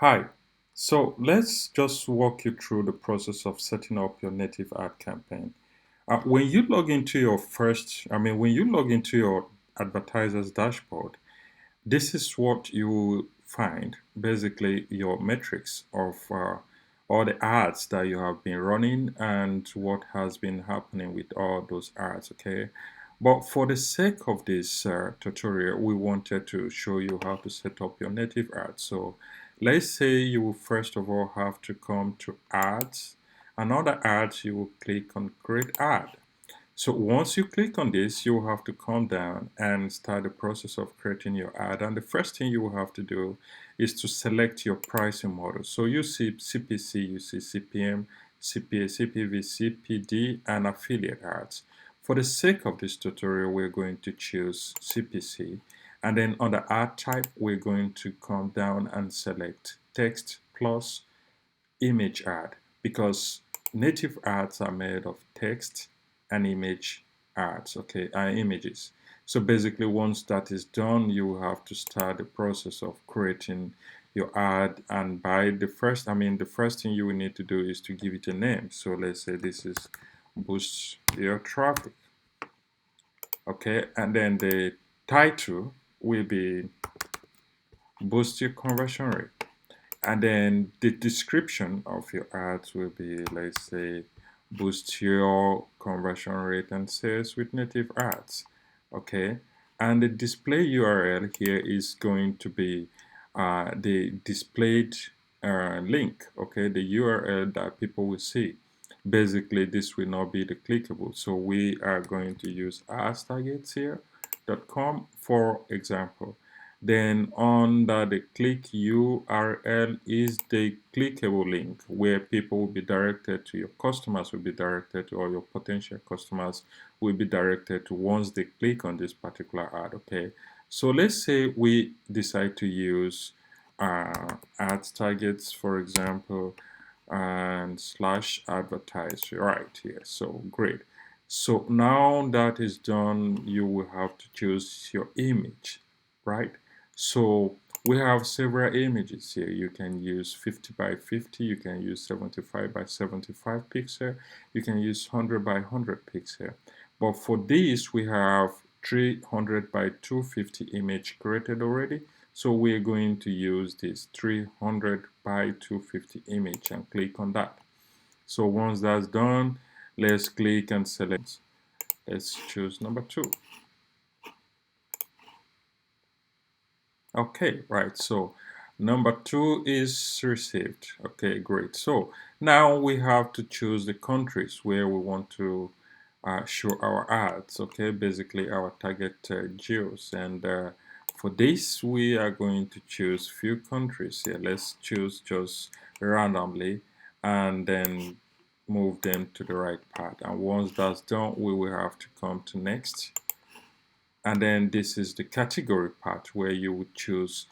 Hi. So let's just walk you through the process of setting up your native ad campaign. When you log into your when you log into your advertiser's dashboard, this is what you will find basically your metrics of all the ads that you have been running and what has been happening with all those ads. Okay. But for the sake of this tutorial, we wanted to show you how to set up your native ad. So let's say you will first of all have to come to ads. Another ads, you will click on create ad. So once you click on this, you will have to come down and start the process of creating your ad. And the first thing you will have to do is to select your pricing model. So you see CPC, you see CPM, CPA, CPV, CPD, and affiliate ads. For the sake of this tutorial, we're going to choose CPC. And then on the ad type, we're going to come down and select text plus image ad because native ads are made of text and image ads, okay, images. So basically, once that is done, you will have to start the process of creating your ad. And by the first thing you will need to do is to give it a name. So let's say this is boost your traffic, okay, and then the title will be boost your conversion rate. And then the description of your ads will be, let's say, boost your conversion rate and sales with native ads. Okay. And the display URL here is going to be the displayed link. Okay. The URL that people will see. Basically, this will not be the clickable. So we are going to use AdsTargets here.com for example. Then under the click URL is the clickable link where people will be directed to, your customers will be directed to, or your potential customers will be directed to once they click on this particular ad. Okay, so let's say we decide to use ads targets, for example, and slash advertise right here. So great. So now that is done, you will have to choose your image, right? So we have several images here. You can use 50 by 50, you can use 75 by 75 pixel, you can use 100 by 100 pixel. But for this, we have 300 by 250 image created already. So we're going to use this 300 by 250 image and click on that. So once that's done, let's click and select. Let's choose number 2. Okay, right. So number 2 is received. Okay, great. So now we have to choose the countries where we want to show our ads. Okay, basically our target geos. And for this, we are going to choose few countries here. Let's choose just randomly and then move them to the right part. And once that's done, we will have to come to next. And then this is the category part where you would choose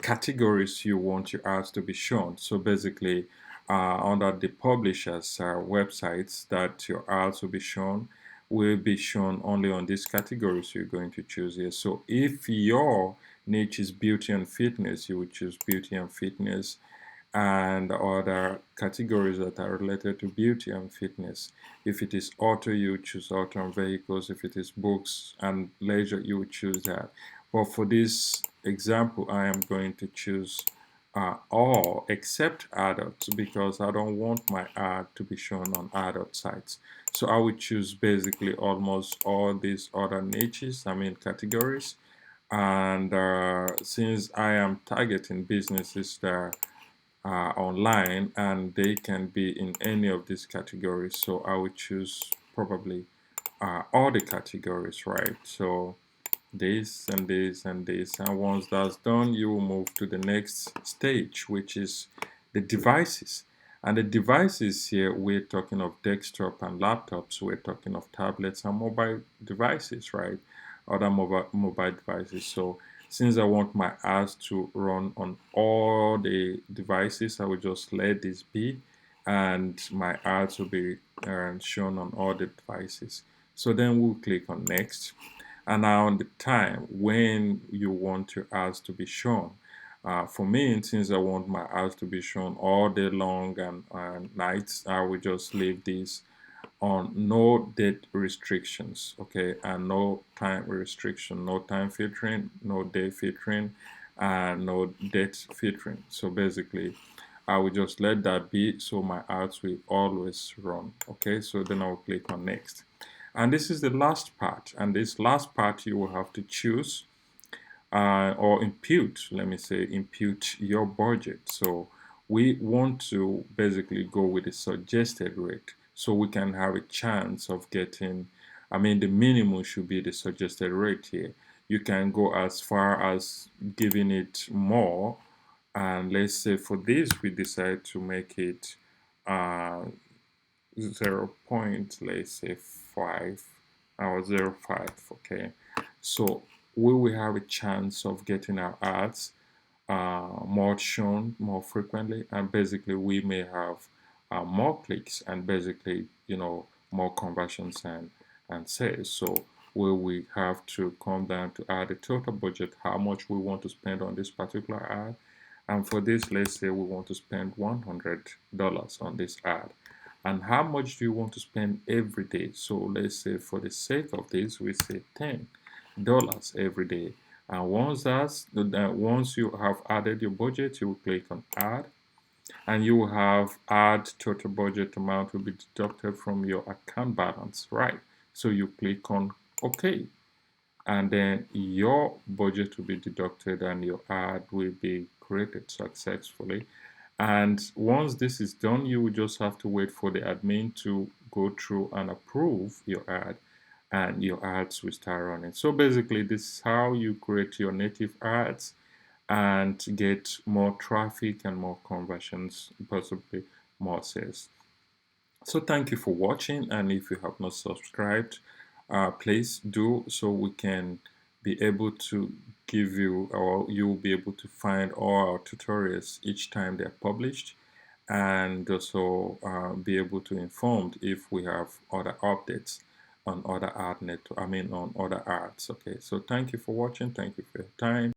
categories you want your ads to be shown. So basically, under the publishers websites that your ads will be shown only on these categories you're going to choose here. So if your niche is beauty and fitness, you would choose beauty and fitness and other categories that are related to beauty and fitness. If it is auto, you choose auto and vehicles. If it is books and leisure, you would choose that. But for this example, I am going to choose all except adults because I don't want my ad to be shown on adult sites. So I would choose basically almost all these other niches, categories. And since I am targeting businesses that online and they can be in any of these categories, so I would choose probably all the categories, right? So this and this and this, and once that's done, you will move to the next stage, which is the devices. And the devices here, we're talking of desktop and laptops, we're talking of tablets and mobile devices, right? Other mobile devices. So since I want my ads to run on all the devices, I will just let this be, and my ads will be shown on all the devices. So then we'll click on next. And now the time when you want your ads to be shown. For me, since I want my ads to be shown all day long and nights, I will just leave this on no date restrictions, okay, and no time restriction, no time filtering, no day filtering, and no date filtering. So basically, I will just let that be, so my ads will always run. Okay, so then I'll click on next. And this is the last part. And this last part, you will have to choose or impute, let me say, impute your budget. So we want to basically go with the suggested rate so we can have a chance of getting, I mean, the minimum should be the suggested rate here. You can go as far as giving it more. And let's say for this, we decide to make it uh, 0 point, let's say 5 or 0.5, okay. So we will have a chance of getting our ads more shown more frequently, and basically we may have more clicks and basically, more conversions and sales. So we have to come down to add a total budget, how much we want to spend on this particular ad. And for this, let's say we want to spend $100 on this ad. And how much do you want to spend every day? So let's say for the sake of this, we say $10 every day. And once you have added your budget, you will click on add, and you will have add total budget amount will be deducted from your account balance, right? So you click on OK, and then your budget will be deducted and your ad will be created successfully. And once this is done, you will just have to wait for the admin to go through and approve your ad, and your ads will start running. So basically, this is how you create your native ads and get more traffic and more conversions, possibly more sales. So thank you for watching, and if you have not subscribed, please do, so we can be able to give you, or you will be able to find all our tutorials each time they're published, and also be able to informed if we have other updates on other ad network, I mean on other ads. Okay, so thank you for watching, thank you for your time.